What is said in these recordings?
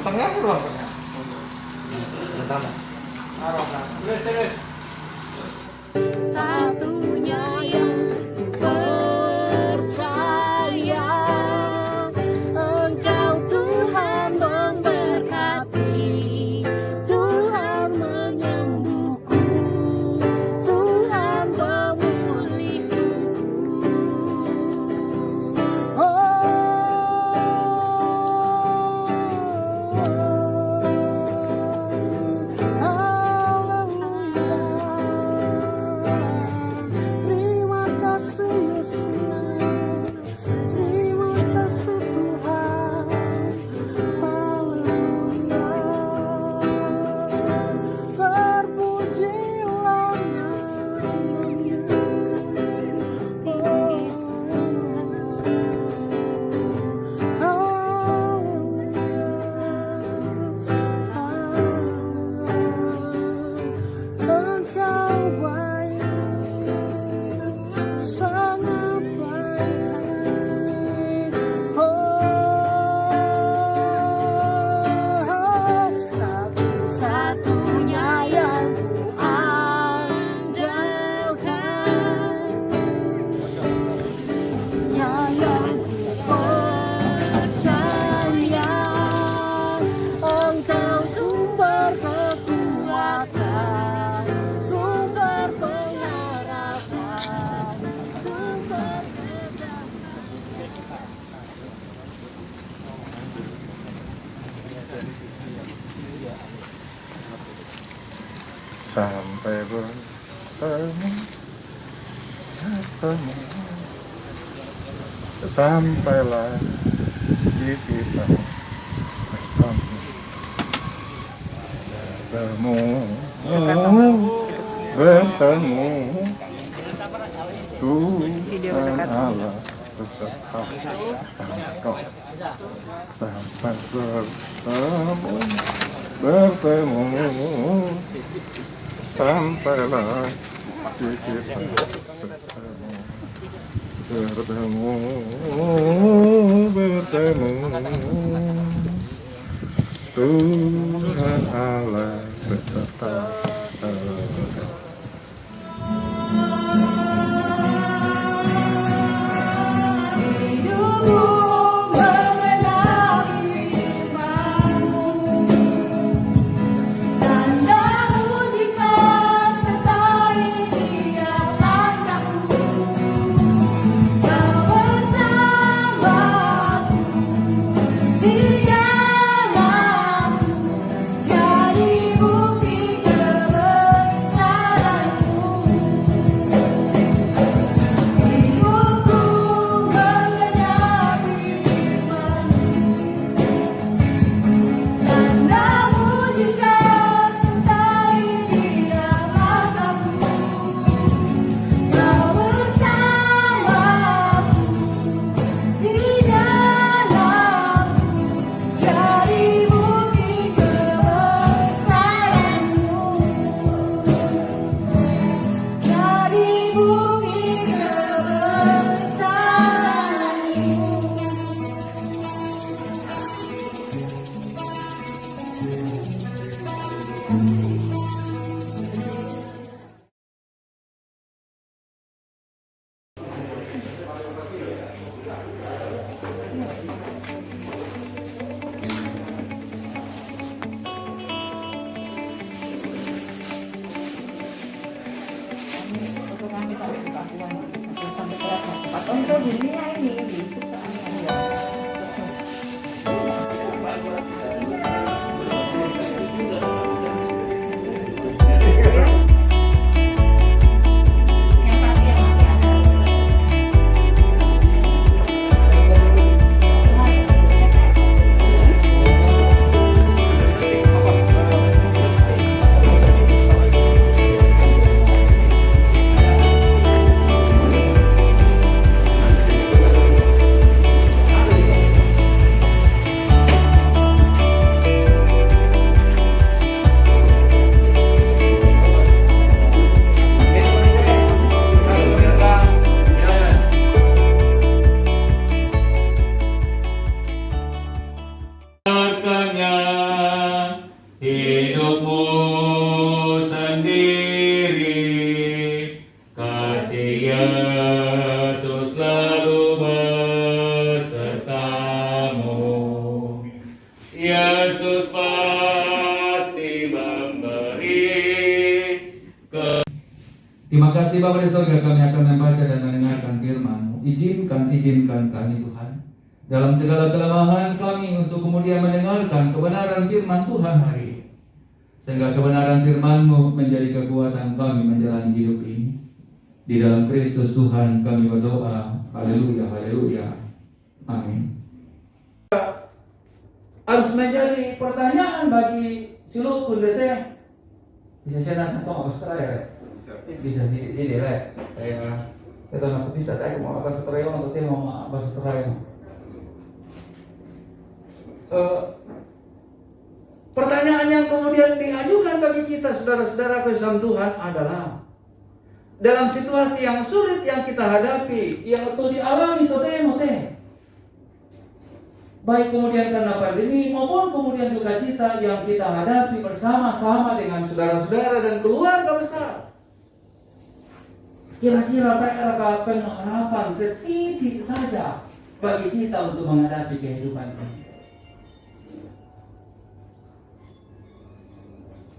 Tengah ruang tengah. Pertama. Terus terus. Satunya yang ku percaya, Engkau Tuhan memberkati, Tuhan menyembuhku, Tuhan memulihku. Terima kasih Yesus, terima kasih Tuhan, haleluya. Terpujilah Engkau baik, sangat baik. Satu-satunya yang ku andalkan, yang ku percaya, Engkau sumber kekuatan, sumber pengharapan, sumber kedamaian. Sampai bertemu, sampailah di kita bertemu Tuhan Allah beserta engkau. Sampai bertemu sampailah di kita bertemu Tuhan Allah beserta engkau. Untuk dunia ini gitu soalnya. Yang pasti yang masih ada. hidupmu sendiri, kasih Yesus selalu besertamu. Yesus pasti memberi. Terima kasih Bapak di surga, kami akan membaca dan mendengarkan firman-Mu. Izinkan kami Tuhan dalam segala kelemahan kami untuk kemudian mendengarkan kebenaran firman Tuhan hari ini. Sehingga kebenaran firman-Mu menjadi kekuatan kami menjalani hidup ini. Di dalam Kristus Tuhan kami berdoa. Haleluya, haleluya. Amin. Harus menjadi pertanyaan bagi seluruh pendeta. Bisa saya nasi tong apa setelah bisa sini deh. Kita nak bisa tak mau apa setelah atau tidak mau apa setelah. Pertanyaan yang kemudian diajukan bagi kita saudara-saudara kesan Tuhan adalah dalam situasi yang sulit yang kita hadapi, yang itu dialami baik kemudian karena pandemi maupun kemudian duka cita yang kita hadapi bersama-sama dengan saudara-saudara dan keluarga besar. Kira-kira apa pengharapan setitik saja bagi kita untuk menghadapi kehidupan ini.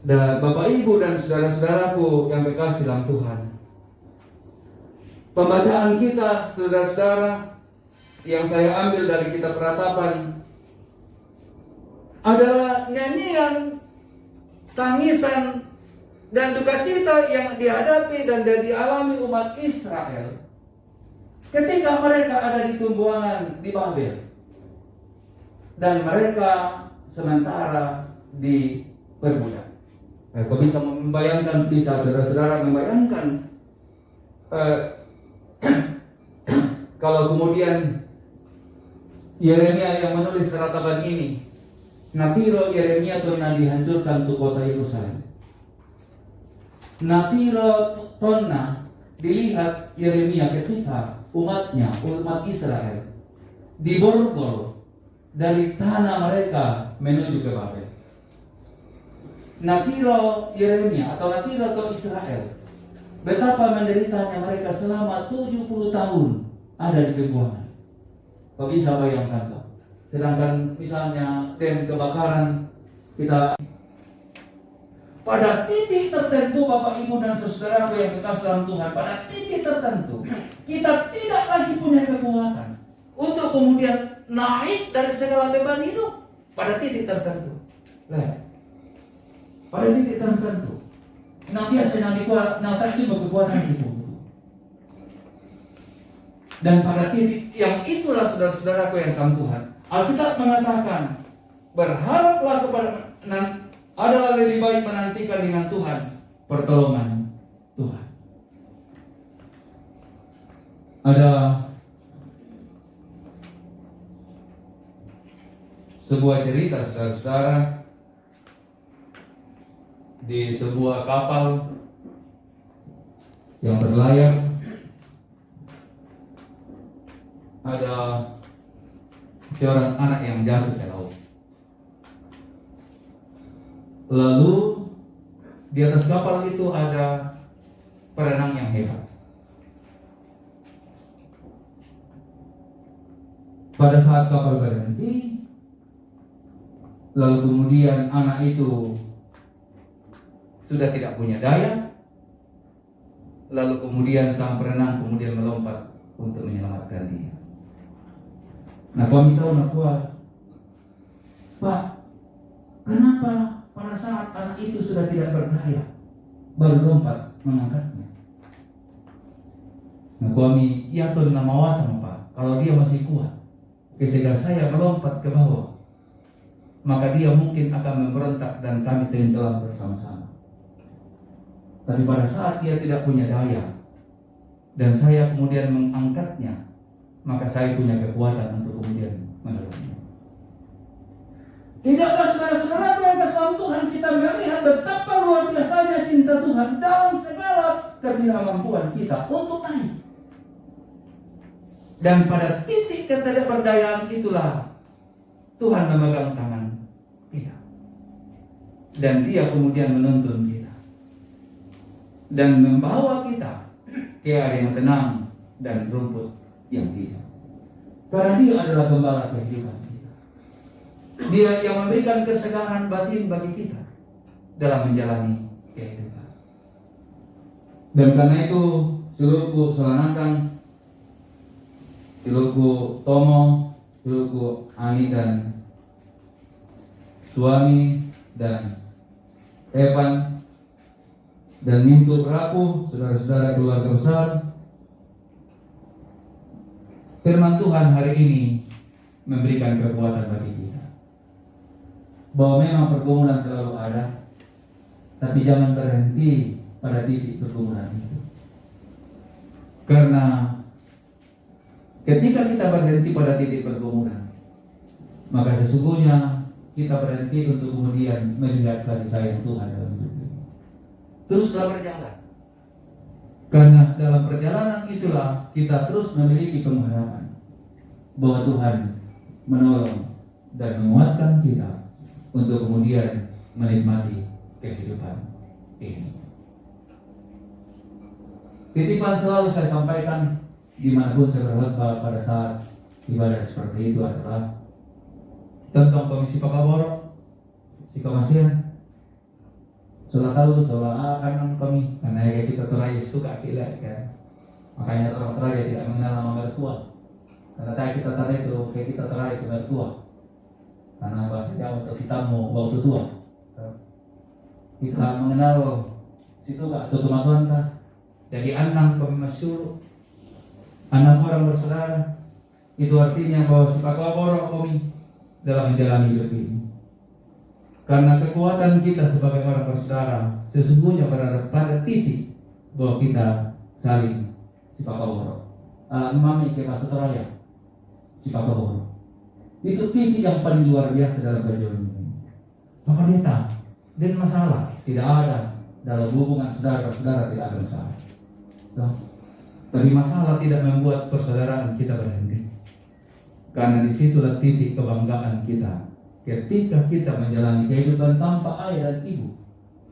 Dan Bapak Ibu dan saudara-saudaraku yang kekasih dalam Tuhan, pembacaan kita saudara-saudara yang saya ambil dari kitab Peratapan adalah nyanyian, tangisan, dan duka cita yang dihadapi dan dialami umat Israel ketika mereka ada di pembuangan di Babel dan mereka sementara diperbudak. Kau bisa membayangkan, bisa saudara-saudara membayangkan kalau kemudian Yeremia yang menulis Peratapan ini, Natiro Yeremia pernah dihancurkan untuk kota Yerusalem. Natiro pernah dilihat Yeremia ketika umat Israel diborgol dari tanah mereka menuju ke Babel. Natiro Yeremia atau Natiro Israel, betapa menderitanya mereka selama 70 tahun ada di pembuangan. Kau bisa bayangkan tak? Sedangkan misalnya dan kebakaran kita pada titik tertentu, Bapak Ibu dan saudaraku yang kekasih dalam Tuhan, pada titik tertentu kita tidak lagi punya kekuatan untuk kemudian naik dari segala beban hidup. Pada titik tertentu, pada titik tertentu, nah biasanya nanti berkekuatan hidup. Dan pada titik yang itulah saudara-saudaraku yang sama Tuhan, Alkitab mengatakan berharaplah kepada adalah lebih baik menantikan dengan Tuhan pertolongan Tuhan. Ada sebuah cerita saudara-saudara di sebuah kapal yang berlayar. Ada seorang anak yang jatuh ke laut. Lalu di atas kapal itu ada perenang yang hebat. Pada saat kapal berhenti, lalu kemudian anak itu sudah tidak punya daya. Lalu kemudian sang perenang kemudian melompat untuk menyelamatkan dia. Nah, kami tahu nak Pak, kenapa pada saat anak itu sudah tidak berdaya baru lompat mengangkatnya? Nah, kami yakin nama watang Pak, kalau dia masih kuat, ketika saya melompat ke bawah, maka dia mungkin akan memberontak dan kami tenggelam bersama-sama. Tapi pada saat dia tidak punya daya dan saya kemudian mengangkatnya, maka saya punya kekuatan untuk kemudian menolongnya. Tidakkah saudara-saudara yang kasih Tuhan, kita melihat betapa luar biasanya cinta Tuhan dalam segala ketidakmampuan kita untuk naik. Dan pada titik ketidakberdayaan itulah Tuhan memegang tangan kita. Dan Dia kemudian menuntun kita. Dan membawa kita ke air yang tenang dan rumput yang hijau. Karena Dia adalah gembala kehidupan kita. Dia yang memberikan kesegaran batin bagi kita dalam menjalani kehidupan. Dan karena itu, Sulukku Solanasang, Sulukku Tomo, Sulukku Ani dan suami dan Evan dan Mintu Rapuh, saudara-saudara keluarga besar, firman Tuhan hari ini memberikan kekuatan bagi kita bahwa memang pergumulan selalu ada, tapi jangan berhenti pada titik pergumulan itu. Karena ketika kita berhenti pada titik pergumulan, maka sesungguhnya kita berhenti untuk kemudian melihat kasih sayang Tuhan dalam hidup ini. Teruslah berjalan. Karena dalam perjalanan itulah kita terus memiliki pengharapan bahwa Tuhan menolong dan menguatkan kita untuk kemudian menikmati kehidupan ini. Titipan selalu saya sampaikan dimanapun saya berkhotbah pada saat ibadah seperti itu adalah tentang Komisi Pakaboro, si Komasian. Soalnya tahu, soalnya kan kami, karena kita teraya suka tidak kan. Makanya orang teraya tidak mengenal nama mertua. Karena kita teraya itu, kayak kita teraya itu mertua. Karena bahasa Jawa untuk tamu waktu tua. Kita mengenal situ kak, atau teman-teman kak. Jadi anak kami masyur, anak orang bersaudara. Itu artinya bahwa si Pakaboro kami dalam menjalani hidup ini. Karena kekuatan kita sebagai orang bersaudara sesungguhnya berada pada titik bahwa kita saling si Pakaboro. Mami ke Masatoraya si Pakaboro. Itu titik yang paling luar biasa dalam perjuangan ini. Maka dia tahu dan masalah tidak ada dalam hubungan saudara-saudara, tidak ada masalah. Tapi masalah tidak membuat persaudaraan kita berhenti. Karena disitulah titik kebanggaan kita. Ketika kita menjalani kehidupan tanpa ayah dan ibu,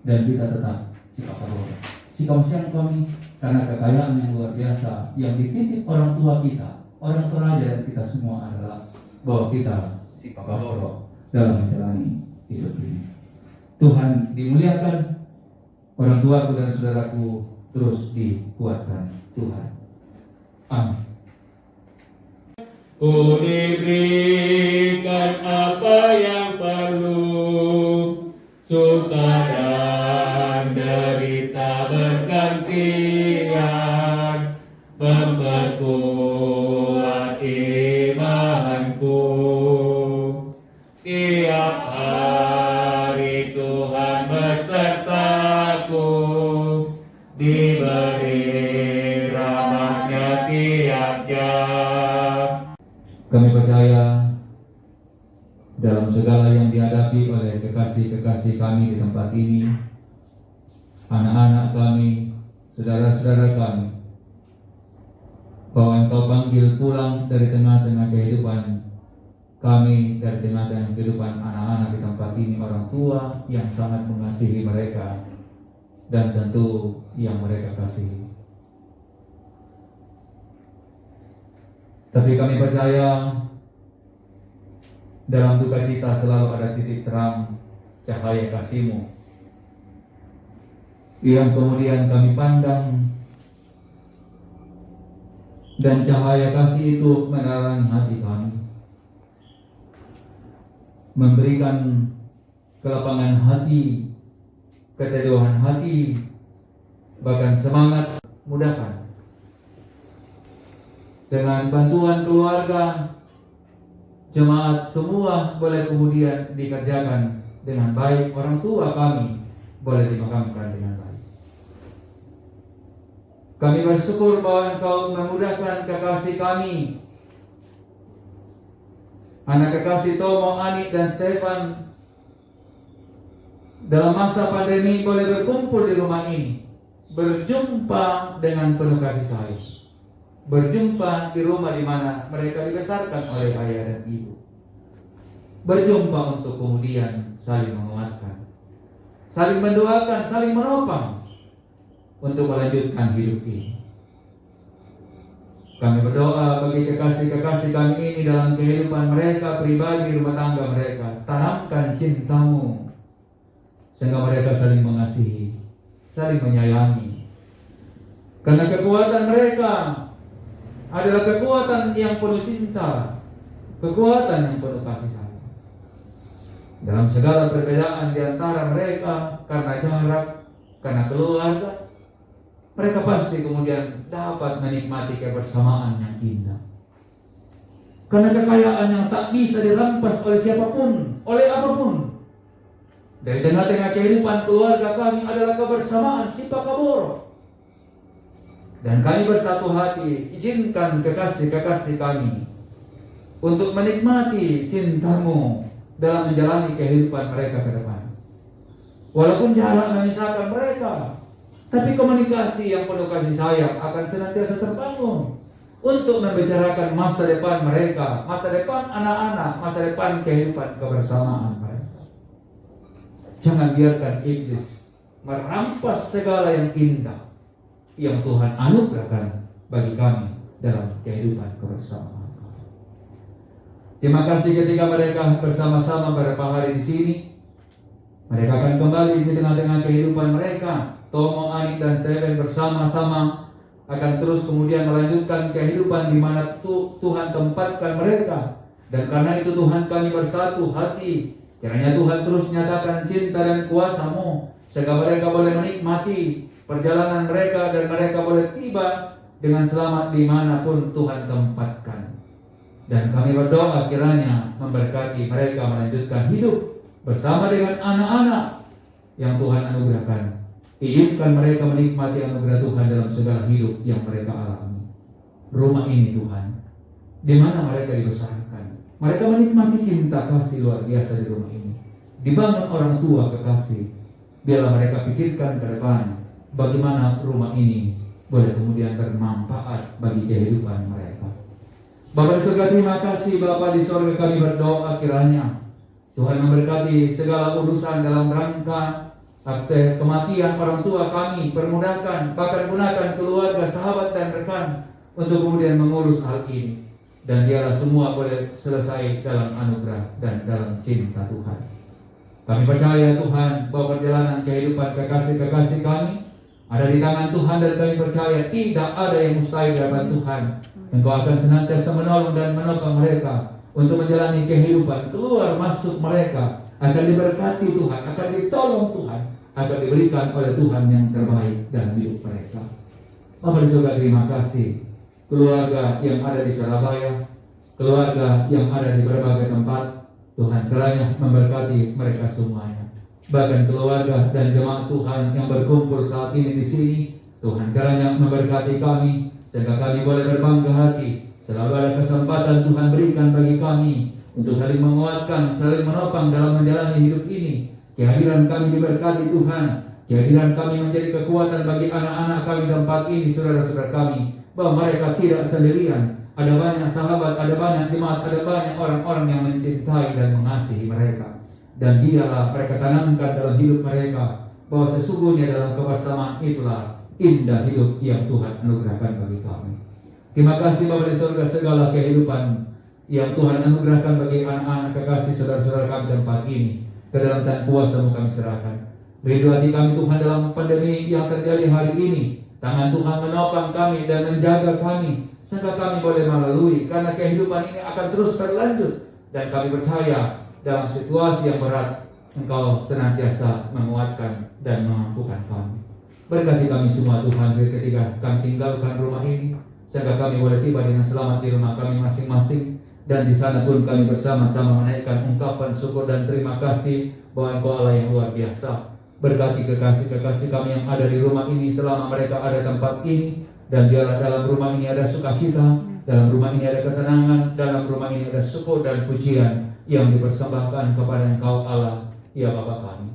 dan kita tetap si Pakaboro, si Komasian kami, karena kekayaan yang luar biasa yang dititip orang tua kita, orang toraja dan kita semua adalah bahwa kita si Pakaboro dalam menjalani hidup ini. Tuhan dimuliakan, orang tuaku dan saudaraku terus dikuatkan Tuhan. Amin. Ku diberikan apa yang perlu, suka dan derita bergantian, memperkuat imanku. Tiap hari Tuhan besertaku, diberi rahmat-Nya tiap jam. Kami percaya dalam segala yang dihadapi oleh kekasih-kekasih kami di tempat ini, anak-anak kami, saudara-saudara kami, bahwa Engkau panggil pulang dari tengah-tengah kehidupan kami, dari tengah-tengah kehidupan anak-anak di tempat ini, orang tua yang sangat mengasihi mereka dan tentu yang mereka kasihi. Tapi kami percaya dalam duka cita selalu ada titik terang cahaya kasih-Mu yang kemudian kami pandang, dan cahaya kasih itu menerangi hati kami, memberikan kelapangan hati, keteduhan hati, bahkan semangat. Mudahkan dengan bantuan keluarga, jemaat semua boleh kemudian dikerjakan dengan baik. Orang tua kami boleh dimakamkan dengan baik. Kami bersyukur bahwa Engkau memudahkan kekasih kami, anak kekasih Tomo, Ani, dan Stefan, dalam masa pandemi boleh berkumpul di rumah ini, berjumpa dengan penuh kasih sayang, berjumpa di rumah di mana mereka dibesarkan oleh ayah dan ibu. berjumpa untuk kemudian saling menguatkan, saling mendoakan, saling menopang untuk melanjutkan hidup ini. Kami berdoa bagi kekasih-kekasih kami ini dalam kehidupan mereka pribadi, rumah tangga mereka. Tanamkan cintamu sehingga mereka saling mengasihi, saling menyayangi. Karena kekuatan mereka adalah kekuatan yang penuh cinta, kekuatan yang penuh kasih sayang. Dalam segala perbedaan di antara mereka, karena jarak, karena keluarga, mereka pasti kemudian dapat menikmati kebersamaan yang indah. Karena kekayaan yang tak bisa dirampas oleh siapapun, oleh apapun. Dari tengah-tengah kehidupan keluarga kami adalah kebersamaan Sipakaboro. Dan kami bersatu hati, izinkan kekasih-kekasih kami untuk menikmati cintamu dalam menjalani kehidupan mereka ke depan. Walaupun jarak memisahkan mereka, tapi komunikasi yang penuh kasih sayang akan senantiasa terbangun untuk membicarakan masa depan mereka, masa depan anak-anak, masa depan kehidupan kebersamaan mereka. Jangan biarkan iblis merampas segala yang indah yang Tuhan anugerahkan bagi kami dalam kehidupan kebersamaan. Terima kasih ketika mereka bersama-sama beberapa hari di sini. Mereka akan kembali di tengah-tengah kehidupan mereka. Tomo, Ani, dan Steven bersama-sama akan terus kemudian melanjutkan kehidupan di mana Tuhan tempatkan mereka. Dan karena itu Tuhan, kami bersatu hati. Kiranya Tuhan terus nyatakan cinta dan kuasa-Mu sehingga mereka boleh menikmati perjalanan mereka dan mereka boleh tiba dengan selamat dimanapun Tuhan tempatkan. Dan kami berdoa kiranya memberkati mereka melanjutkan hidup bersama dengan anak-anak yang Tuhan anugerahkan. Izinkan mereka menikmati anugerah Tuhan dalam segala hidup yang mereka alami. Rumah ini Tuhan, di mana mereka dibesarkan, mereka menikmati cinta kasih luar biasa di rumah ini. Dibangun orang tua kekasih. Biarlah mereka pikirkan ke depan bagaimana rumah ini boleh kemudian bermanfaat bagi kehidupan mereka. Bapa di surga, terima kasih Bapa di surga, kami berdoa kiranya Tuhan memberkati segala urusan dalam rangka kematian orang tua kami, permudahkan, bahkan gunakan keluarga, sahabat dan rekan untuk kemudian mengurus hal ini. Dan biarlah semua boleh selesai dalam anugerah dan dalam cinta Tuhan. Kami percaya Tuhan bahwa perjalanan kehidupan kekasih-kekasih kami ada di tangan Tuhan, dan kami percaya tidak ada yang mustahil di hadapan Tuhan. Engkau akan senantiasa menolong dan menopang mereka untuk menjalani kehidupan, keluar masuk mereka akan diberkati Tuhan, akan ditolong Tuhan, akan diberikan oleh Tuhan yang terbaik dalam hidup mereka. Bapa di surga, terima kasih. Keluarga yang ada di Surabaya, keluarga yang ada di berbagai tempat, Tuhan kiranya memberkati mereka semuanya. Bahkan keluarga dan jemaat Tuhan yang berkumpul saat ini di sini, Tuhan kiranya memberkati kami sehingga kami boleh berbangga hati. Selalu ada kesempatan Tuhan berikan bagi kami untuk saling menguatkan, saling menopang dalam menjalani hidup ini. Kehadiran kami diberkati Tuhan. Kehadiran kami menjadi kekuatan bagi anak-anak kami di tempat ini, saudara-saudara kami, bahwa mereka tidak sendirian. Ada banyak sahabat, ada banyak jemaat, ada banyak orang-orang yang mencintai dan mengasihi mereka. Dan biarlah mereka tanamkan dalam hidup mereka bahwa sesungguhnya dalam kebersamaan itulah indah hidup yang Tuhan anugerahkan bagi kami. Terima kasih Bapa di surga, segala kehidupan yang Tuhan anugerahkan bagi anak-anak kekasih saudara-saudara kami di tempat ini, ke dalam tangan kuasa-Mu kami serahkan. Rindu hati kami Tuhan dalam pandemi yang terjadi hari ini. Tangan Tuhan menopang kami dan menjaga kami sehingga kami boleh melalui, karena kehidupan ini akan terus berlanjut. Dan kami percaya dalam situasi yang berat Engkau senantiasa menguatkan dan memampukan kami. Berkati kami semua Tuhan ketika kami tinggalkan rumah ini, sehingga kami boleh tiba dengan selamat di rumah kami masing-masing. Dan di sana pun kami bersama-sama menaikkan ungkapan syukur dan terima kasih bahwa Engkau Allah yang luar biasa. Berkati kekasih-kekasih kami yang ada di rumah ini selama mereka ada tempat ini. Dan biarlah dalam rumah ini ada sukacita, dalam rumah ini ada ketenangan, dalam rumah ini ada syukur dan pujian yang dipersembahkan kepada Engkau Allah, ya Bapa kami.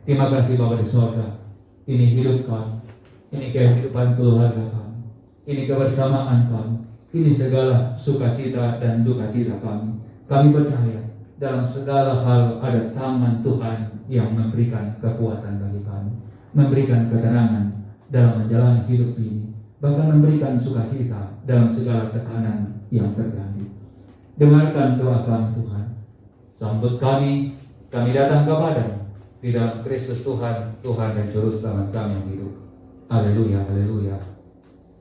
Terima kasih Bapa di surga. Ini hidup kami, ini kehidupan keluarga kami, ini kebersamaan kami, ini segala sukacita dan duka cita kami. Kami percaya dalam segala hal ada tangan Tuhan yang memberikan kekuatan bagi kami, memberikan ketenangan dalam menjalani hidup ini, bahkan memberikan sukacita dalam segala tekanan yang terjadi. Dengarkan doa kami Tuhan. Sambut kami datang kepada di dalam Kristus Tuhan, Tuhan dan Juru Selamat kami yang hidup. Haleluya, haleluya.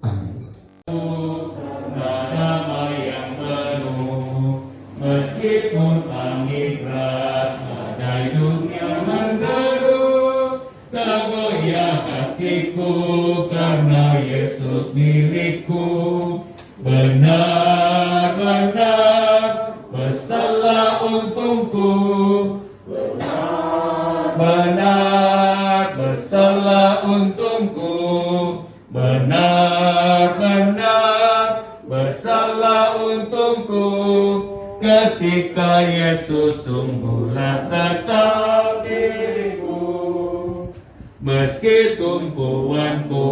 Amin. Nama yang penuh, meskipun angin keras, badai dunia menderu, tak goyah hatiku karena Yesus milikku. Benar-benar besarlah untungku, benar besarlah untungku, benar-benar besarlah untungku, ketika Yesus sungguhlah tetap diriku. Meski tumpuanku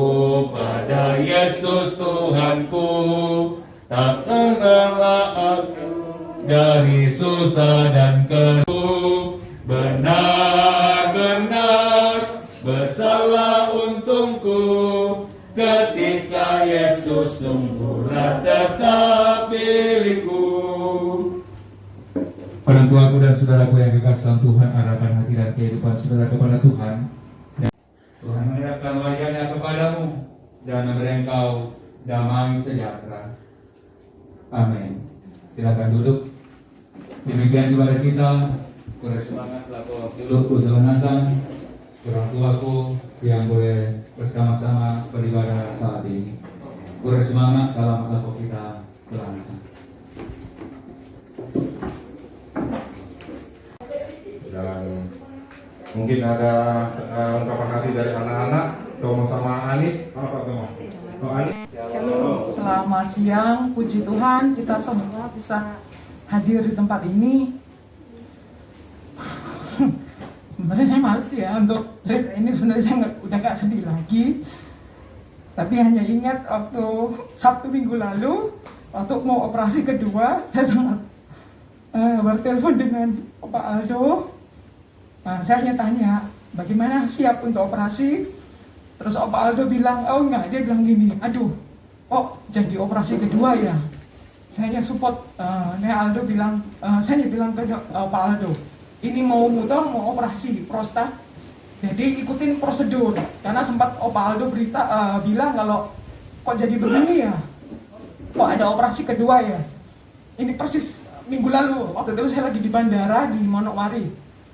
pada Yesus Tuhanku, tak mengelak aku dari susah dan keluh. Benar-benar besarlah untungku, ketika Yesus sungguhlah tetap milikku. Orang tuaku dan saudaraku yang kekasih dalam Tuhan, arahkan hati dan kehidupan saudara kepada Tuhan. Tuhan menyerahkan wajahnya kepadamu dan memberi engkau damai sejahtera. Amin. Silakan duduk. Demikian kepada kita, kurang semangatlah kau seluruh selanasan orang tuaku yang boleh bersama-sama beribadah saat ini. Kurang semangat, selamatlah kau kita selanasan. Dan mungkin ada ungkapan hati dari anak-anak. Tomo sama Ani. Apa Tomo? Oh Ani. Shalom, selamat siang, puji Tuhan kita semua bisa hadir di tempat ini. Sebenarnya saya males ya untuk cerita ini, sebenarnya saya udah gak sedih lagi. Tapi hanya ingat waktu Sabtu minggu lalu, waktu mau operasi kedua, saya sangat bertelepon dengan Pak Aldo. Saya hanya tanya, bagaimana siap untuk operasi? Terus Pak Aldo bilang, oh enggak, dia bilang gini, aduh, oh jadi operasi kedua ya. Saya hanya support, Aldo bilang, saya bilang ke Pak Aldo, ini mau operasi prostat, jadi ikutin prosedur. Karena sempat Pak Aldo bilang kalau kok jadi begini ya, kok ada operasi kedua ya. Ini persis minggu lalu, waktu itu saya lagi di bandara di Manokwari.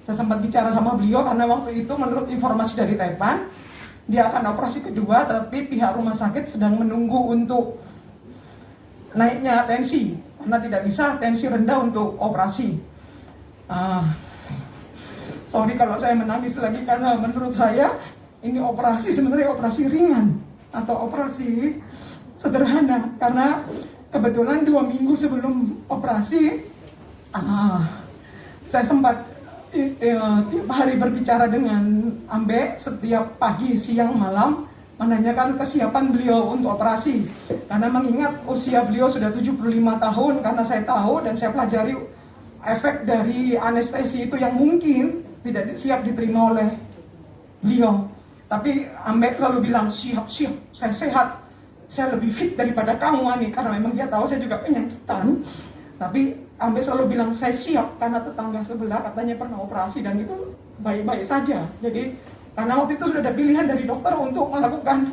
Saya sempat bicara sama beliau karena waktu itu menurut informasi dari Taipan, dia akan operasi kedua, tapi pihak rumah sakit sedang menunggu untuk naiknya tensi, karena tidak bisa tensi rendah untuk operasi. Sorry kalau saya menangis lagi, karena menurut saya ini operasi sebenarnya operasi ringan atau operasi sederhana, karena kebetulan 2 minggu sebelum operasi saya sempat tiap hari berbicara dengan Ambe setiap pagi, siang, malam, menanyakan kesiapan beliau untuk operasi. Karena mengingat usia beliau sudah 75 tahun, karena saya tahu dan saya pelajari efek dari anestesi itu yang mungkin tidak siap diterima oleh beliau. Tapi Ambe selalu bilang, siap, saya sehat, saya lebih fit daripada kamu Ani, karena memang dia tahu saya juga penyakitan. Tapi Ambe selalu bilang, saya siap, karena tetangga sebelah katanya pernah operasi dan itu baik-baik saja. Jadi, karena waktu itu sudah ada pilihan dari dokter untuk melakukan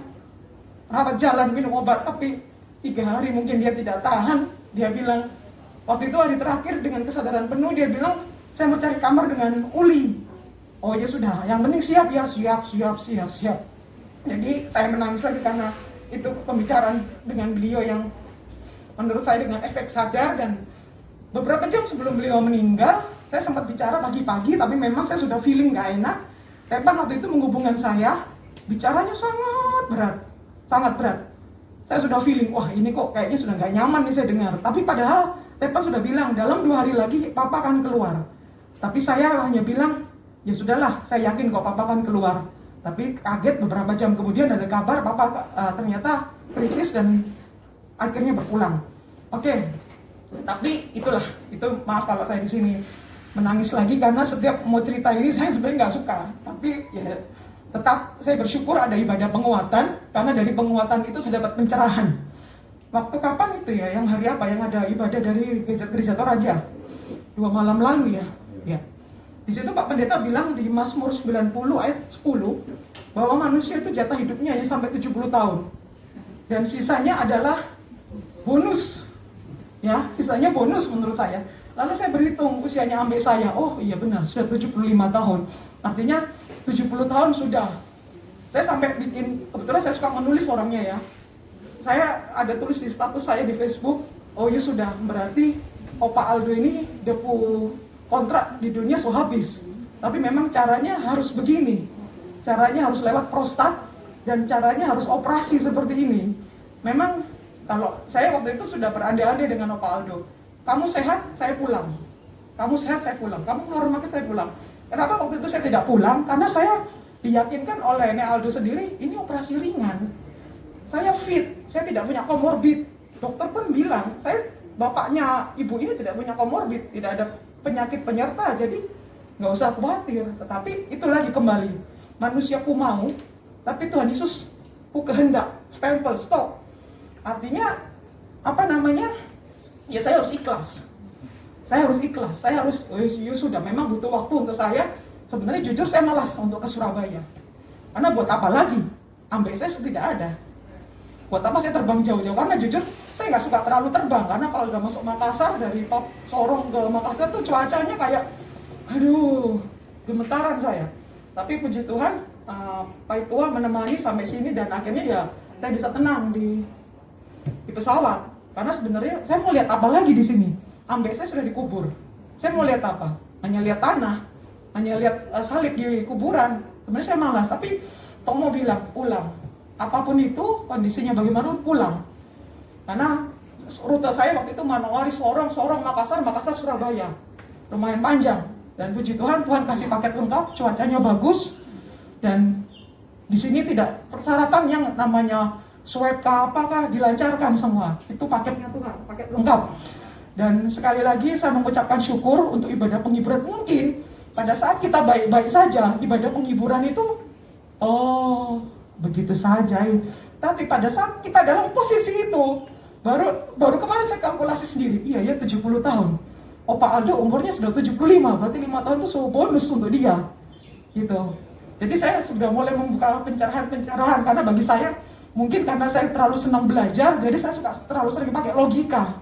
rawat jalan, minum obat, tapi 3 hari mungkin dia tidak tahan. Dia bilang, waktu itu hari terakhir dengan kesadaran penuh, dia bilang, saya mau cari kamar dengan Uli. Oh ya sudah, yang penting siap ya, siap. Jadi, saya menangis lagi karena itu pembicaraan dengan beliau yang menurut saya dengan efek sadar. Dan beberapa jam sebelum beliau meninggal, saya sempat bicara pagi-pagi, tapi memang saya sudah feeling gak enak. Tepan waktu itu menghubungkan saya, bicaranya sangat berat. Saya sudah feeling, wah ini kok kayaknya sudah gak nyaman nih saya dengar. Tapi padahal Tepan sudah bilang, dalam 2 hari lagi Papa akan keluar. Tapi saya hanya bilang, ya sudahlah, saya yakin kok Papa akan keluar. Tapi kaget beberapa jam kemudian ada kabar Papa ternyata kritis dan akhirnya berpulang. Oke. Tapi itulah, itu maaf kalau saya di sini menangis lagi karena setiap mau cerita ini saya sebenarnya nggak suka, tapi ya tetap saya bersyukur ada ibadah penguatan, karena dari penguatan itu saya dapat pencerahan. Waktu kapan itu ya, yang hari apa yang ada ibadah dari gereja Toraja 2 malam lalu ya. Di situ Pak Pendeta bilang di Mazmur 90 ayat 10 bahwa manusia itu jatah hidupnya hanya sampai 70 tahun. Dan sisanya adalah bonus. Ya, sisanya bonus menurut saya. Lalu saya berhitung usianya ambek saya. Oh iya benar, sudah 75 tahun. Artinya 70 tahun sudah. Saya sampai bikin, kebetulan saya suka menulis orangnya ya. Saya ada tulis di status saya di Facebook, oh ya sudah, berarti Opa Aldo ini depu kontrak di dunia so habis. Tapi memang caranya harus begini. Caranya harus lewat prostat dan caranya harus operasi seperti ini. Memang kalau saya waktu itu sudah berandai-andai dengan Opa Aldo. Kamu sehat, saya pulang. Kamu sehat, saya pulang. Kamu keluar rumah sakit, saya pulang. Kenapa waktu itu saya tidak pulang? Karena saya diyakinkan oleh Nek Aldo sendiri, ini operasi ringan. Saya fit, saya tidak punya komorbid. Dokter pun bilang, bapaknya ibu ini tidak punya komorbid, tidak ada penyakit penyerta, jadi nggak usah khawatir. Tetapi itu lagi kembali, manusia ku mau, tapi Tuhan Yesus ku kehendak, stempel, stop. Artinya, ya saya harus ikhlas. Saya harus, ya sudah, memang butuh waktu untuk saya. Sebenarnya jujur saya malas untuk ke Surabaya. Karena buat apa lagi? Ambek saya tidak ada. Buat apa saya terbang jauh-jauh? Karena jujur saya nggak suka terlalu terbang. Karena kalau udah masuk Makassar, dari Sorong ke Makassar tuh cuacanya kayak, aduh, gemetaran saya. Tapi puji Tuhan, Pak Tua menemani sampai sini dan akhirnya ya saya bisa tenang di pesawat. Karena sebenarnya saya mau lihat apa lagi di sini? Ambek saya sudah dikubur. Saya mau lihat apa? Hanya lihat tanah, hanya lihat salib di kuburan. Sebenarnya saya malas, tapi Tomo bilang pulang. Apapun itu kondisinya bagaimana pulang. Karena rute saya waktu itu Manowari, Sorong, Makassar, Surabaya. Lumayan panjang. Dan puji Tuhan, Tuhan kasih paket lengkap, cuacanya bagus. Dan di sini tidak persyaratan yang namanya swab apakah dilancarkan semua. Itu paketnya Tuhan, paket lengkap. Dan sekali lagi saya mengucapkan syukur untuk ibadah penghiburan. Mungkin pada saat kita baik-baik saja, ibadah penghiburan itu begitu saja. Tapi pada saat kita dalam posisi itu, baru kemarin saya kalkulasi sendiri, iya ya 70 tahun. Opa Aldo umurnya sudah 75, berarti 5 tahun itu bonus untuk dia. Gitu. Jadi saya sudah mulai membuka pencerahan karena bagi saya, mungkin karena saya terlalu senang belajar, jadi saya suka terlalu sering pakai logika.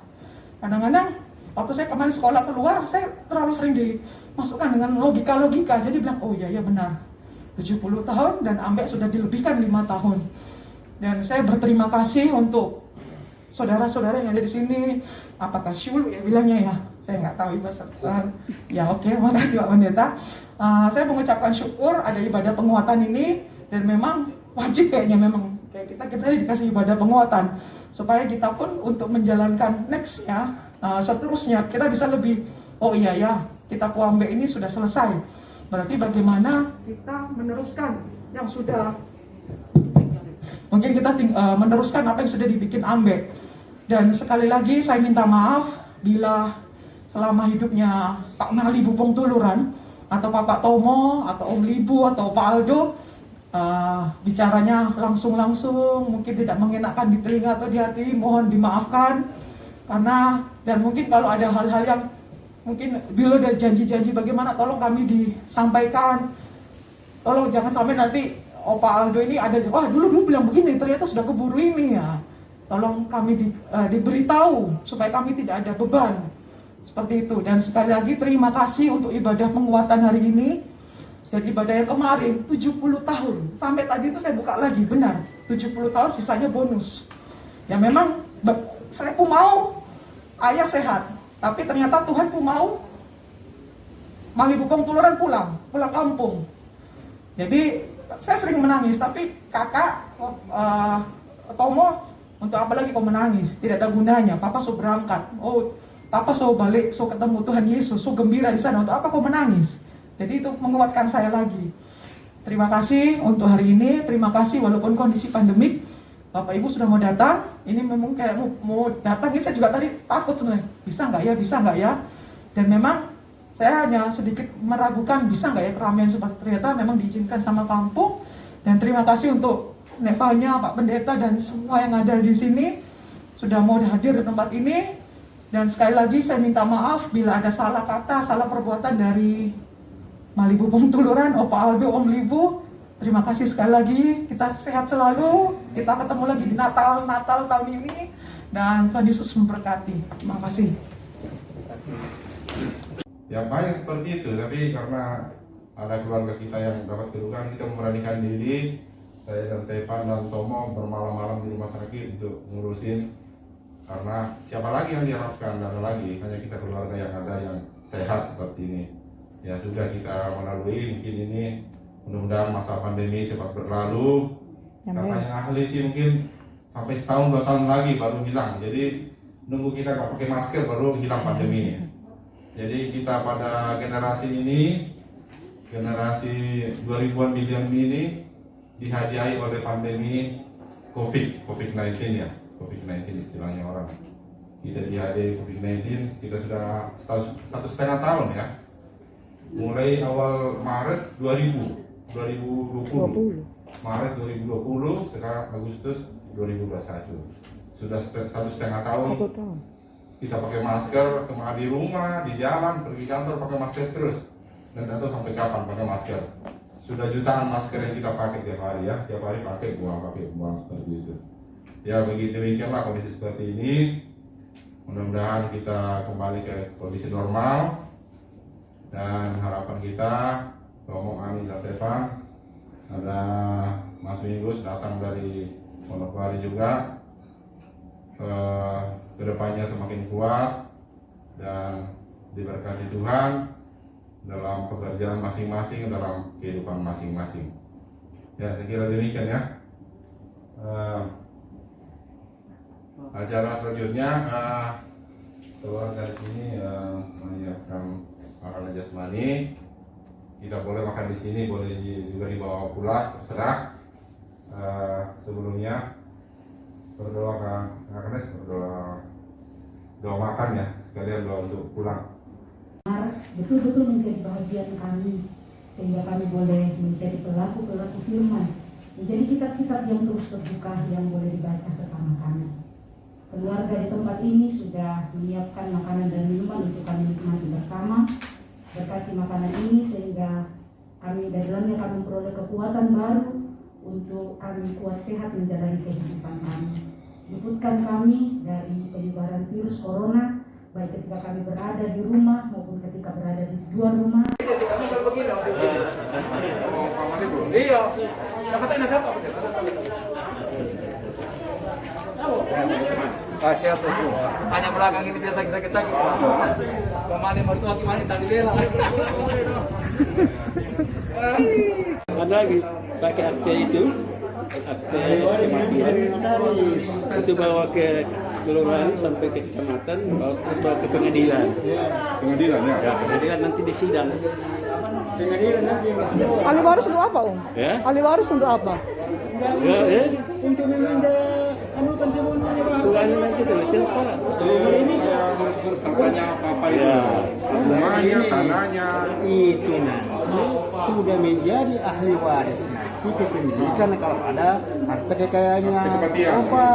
Kadang-kadang waktu saya kemarin sekolah keluar, saya terlalu sering dimasukkan dengan logika-logika. Jadi bilang, oh iya benar, 70 tahun dan ambek sudah dilebihkan 5 tahun. Dan saya berterima kasih untuk saudara-saudara yang ada di sini. Apakah Syul ya bilangnya ya? Saya nggak tahu bahasa. Ya oke, makasih Pak Pendeta. Saya mengucapkan syukur ada ibadah penguatan ini dan memang wajib kayaknya memang kayak kita dikasih ibadah penguatan supaya kita pun untuk menjalankan nextnya, seterusnya kita bisa lebih. Oh iya ya, kita puambe ini sudah selesai. Berarti bagaimana kita meneruskan yang sudah, mungkin kita meneruskan apa yang sudah dibikin Ambek. Dan sekali lagi saya minta maaf bila selama hidupnya Pak Mali Bupong Tuluran atau Pak Tomo atau Om Libu atau Pak Aldo bicaranya langsung-langsung mungkin tidak mengenakan di telinga atau di hati, mohon dimaafkan. Karena dan mungkin kalau ada hal-hal yang mungkin bila ada janji-janji bagaimana, tolong kami disampaikan. Tolong jangan sampai nanti Opa Aldo ini ada, wah dulu bilang begini, ternyata sudah keburu ini ya. Tolong kami diberitahu supaya kami tidak ada beban. Seperti itu. Dan sekali lagi terima kasih untuk ibadah penguatan hari ini. Dan ibadah yang kemarin 70 tahun. Sampai tadi itu saya buka lagi, benar. 70 tahun sisanya bonus. Ya memang saya pun mau ayah sehat. Tapi ternyata Tuhan pun mau Mali Bupong Tuluran pulang kampung. Jadi saya sering menangis, tapi kakak Tomo, untuk apa lagi kau menangis? Tidak ada gunanya. Papa so berangkat. Oh, Papa so balik, so ketemu Tuhan Yesus, so gembira di sana. Untuk apa kau menangis? Jadi itu menguatkan saya lagi. Terima kasih untuk hari ini. Terima kasih walaupun kondisi pandemik. Bapak Ibu sudah mau datang. Ini memang kayak mau datang. Ini saya juga tadi takut sebenarnya. Bisa nggak ya? Dan memang saya hanya sedikit meragukan bisa nggak ya keramaian seperti ternyata memang diizinkan sama kampung. Dan terima kasih untuk Nevanya, Pak Pendeta dan semua yang ada di sini sudah mau hadir di tempat ini. Dan sekali lagi saya minta maaf bila ada salah kata, salah perbuatan dari Malibu Pengtuluran, Opa Aldo, Om Libu. Terima kasih sekali lagi, kita sehat selalu, kita ketemu lagi di Natal tahun ini, dan Tuhan Yesus memberkati. Terima kasih. Ya banyak seperti itu, tapi karena ada keluarga kita yang dapat keluhan, kita memberanikan diri. Saya dan Tepan dan Tomo bermalam-malam di rumah sakit untuk ngurusin, karena siapa lagi yang diharapkan, ada lagi, hanya kita keluarga yang ada yang sehat seperti ini. Ya sudah kita melalui, mungkin ini mudah-mudahan masa pandemi cepat berlalu. Karena yang ahli sih mungkin sampai setahun 2 tahun lagi baru hilang. Jadi nunggu kita nggak pakai masker baru hilang pandemi. Jadi kita pada generasi ini, generasi 2000-an miliar ini dihadiahi oleh pandemi COVID-19 ya, COVID-19 istilahnya orang. Kita dihadiahi COVID-19, kita sudah 1,5 tahun ya. Mulai awal Maret 2020. Maret 2020, sekarang Agustus 2021. Sudah 1,5 tahun. Kita pakai masker, kemana di rumah, di jalan, pergi kantor pakai masker terus. Dan tidak tahu sampai kapan pakai masker. Sudah jutaan masker yang kita pakai tiap hari ya, tiap hari pakai buang seperti itu. Ya begitu demikianlah kondisi seperti ini. Mudah-mudahan kita kembali ke kondisi normal. Dan harapan kita, Romo, Ani, dan Tepan, ada Mas Mingus datang dari Manokwari juga, kedepannya semakin kuat dan diberkati Tuhan dalam pekerjaan masing-masing, dalam kehidupan masing-masing. Ya, saya kira demikian ya. Acara selanjutnya keluar dari sini menyiapkan makanan jasmani. Kita boleh makan di sini, boleh juga dibawa pulang, terserah. Sebelumnya berdoa Kak Agnes, doa makan ya, sekalian doa untuk pulang. Betul-betul menjadi bahagian kami, sehingga kami boleh menjadi pelaku-pelaku firman, menjadi kitab-kitab yang terus terbuka yang boleh dibaca sesama kami. Keluarga di tempat ini sudah menyiapkan makanan dan minuman untuk kami nikmati bersama. Berkati makanan ini sehingga kami dari dalamnya kami memperoleh kekuatan baru untuk kami kuat sehat menjalani kehidupan kami. Luputkan kami dari penyebaran virus corona, baik ketika kami berada di rumah maupun ketika berada di luar rumah. Iya, katanya siapa? Siapa sih? Hanya belakang ini biasa sakit-sakit. Kemana mertua gimana tadi bela? Ada lagi pakai akte itu, akte kematian itu bawa ke kelurahan sampai ke kecamatan, terus bawa ke pengadilan. Pengadilan ya? Ya, pengadilan nanti disidang. Ahli waris untuk apa, Om? Ya? Ahli waris untuk apa? Ya, Untuk meminta anukan semuanya Tuhan nanti telepon. Ini saya ngurus-ngurus tanahnya apa itu? Ya. Rumahnya, tanahnya. itu nanti sudah menjadi ahli waris nanti kepemilikan kalau ada harta kekayaannya Akte kematian. apa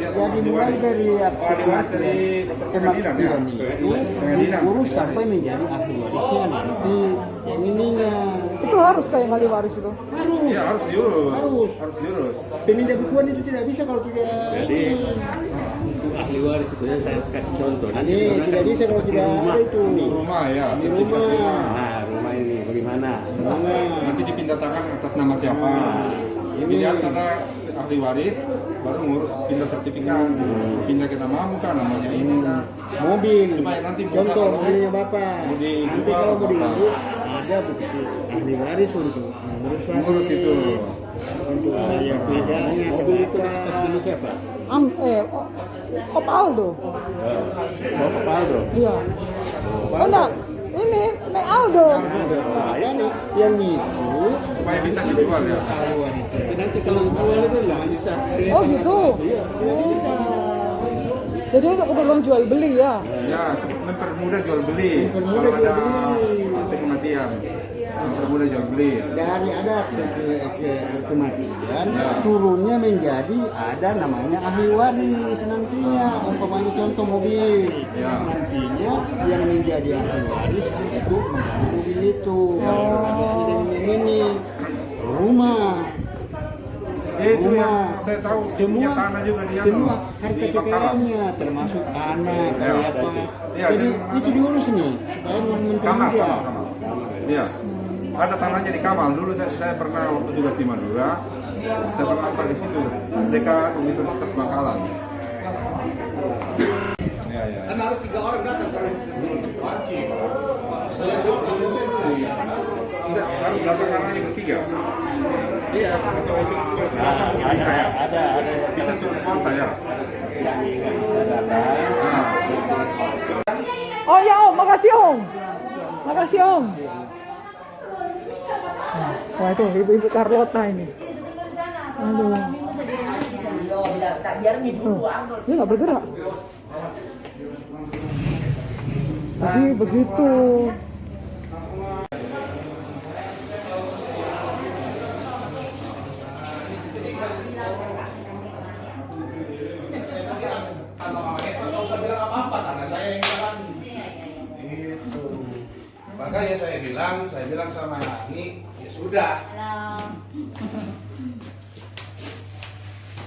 Ya, jadi mulai dari akte ahli waris dari pengadilan, ya? itu Pengadilan. diurus sampai menjadi ahli warisnya nanti yang ininya Itu harus kayak ahli waris itu. harus Iya harus diurus. Harus. Harus diurus. pemindah bukuan itu tidak bisa kalau tidak Jadi untuk ahli waris itu ya saya kasih contoh. Nanti ini orang tidak kan bisa kalau tidak rumah. ada itu Rumah ya. Di sertifikat rumah. Nah, rumah ini bagaimana? Mana? Nanti dipindah tangan atas nama siapa? Ini. Jadi harus ada ahli waris, baru ngurus pindah sertifikat, pindah ke namamu kan, namanya ini kan. mobil Supaya nanti mudah contoh kalau mobilnya bapak mau dijual nanti kalau mau bapak. diurus ada begitu ahli waris untuk mengurus lagi Ngurus itu. untuk bayar pajaknya Mobil itu kenapa atas nama siapa? Op Aldo. Bapak Aldo. Iya. Oh, enggak. Ini Nek Aldo. nah yang itu Supaya bisa dijual ya. ahli warisnya Tapi nanti kalau jual itu nggak bisa. Oh gitu. Iya. tidak bisa Jadi untuk keperluan jual beli ya. Ya, mempermudah jual beli. Mempermudah Kalau ada jual beli. partai kematian, mempermudah jual beli. Dari ada kematian turunnya menjadi ada namanya ahli waris nantinya. Umpamanya contoh mobil, Ya. nantinya yang menjadi ahli waris itu mengambil mobil itu. Ini rumah. Itu yang saya tahu, punya semua tanah juga di semua Anu, harta di Bangkalan. kekayaannya termasuk tanah Ya. apa. Ya, Jadi di- itu diurus nih supaya Kamal. mempermudah. Iya. Ada tanahnya di Kamal. Dulu saya pernah waktu tugas di Madura, saya pernah antar di situ, dekat Universitas Bangkalan. Ya, ya. Kan harus 3 orang datang kalau wajib. Saya Enggak, harus datang karena hanya bertiga. Iya. Atau surat kuasa mungkin saya. Ada. Bisa surat kuasa ya. Nah, Oh ya Om, makasih Om. Makasih Om. Wah itu ibu-ibu Carlota ini. Aduh. Dia nggak bergerak. Jadi begitu. karena saya yang jalani. Itu. Makanya saya bilang sama Ani, ya sudah. Halo.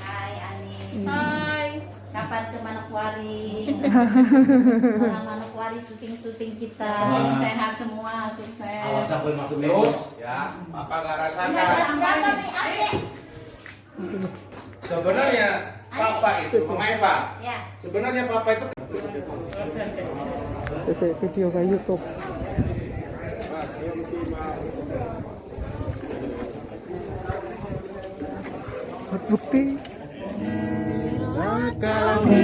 Hai Ani. Hai. Kapan ke Manokwari? Orang Manokwari syuting kita. Sehat semua, sukses. Terus, ya, Papa nggak rasakan. Berapa nih Adek? Sebenarnya Papa itu, Mama Eva. Ya. Sebenarnya Papa itu Saya video ke YouTube. Bukti. Kami